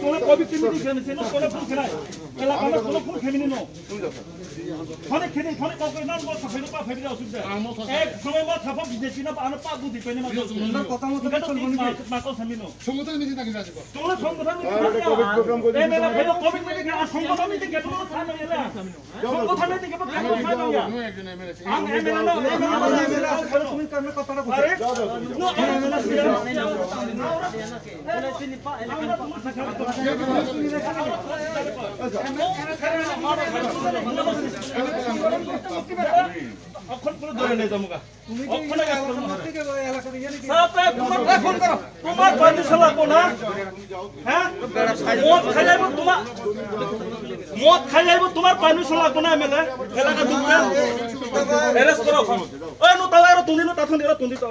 তোলা কবি কেমিনি খেলেছে না তোলা ফুল খেলায় এলাকা আমরা তোলা ফুল খেমিনি নো ফলে খেলে ফলে কাউকে না বল ফেলে পা ফেলে অসুবিধা এক সময় মা থাপা বিদেশি না আনা পা বুদ্ধি পেনে মা কথা মতো চলবো না মাকো সামিনো সংগঠন মিছে থাকি যাচ্ছে তোলা সংগঠন এই মেলা ফেলে কবি মিছে আর সংগঠন মিছে গেল না সামনে এলা সংগঠন মিছে গেল কেন সামনে ইয়া আমি এমএলএ না এমএলএ তুমি কামে কথাটা বল আরে নো অখন পুরো ধরে নে জামুকা অখন তোমার পারমিশন লাগবো না হ্যাঁ মদ খাই যাইব তোমার পারমিশন লাগবো না এমএলএ এলাকা ঢুকতে এরেস্ট করো ওই নো তাও আর তুমি নো তাথন এরা তুমি তো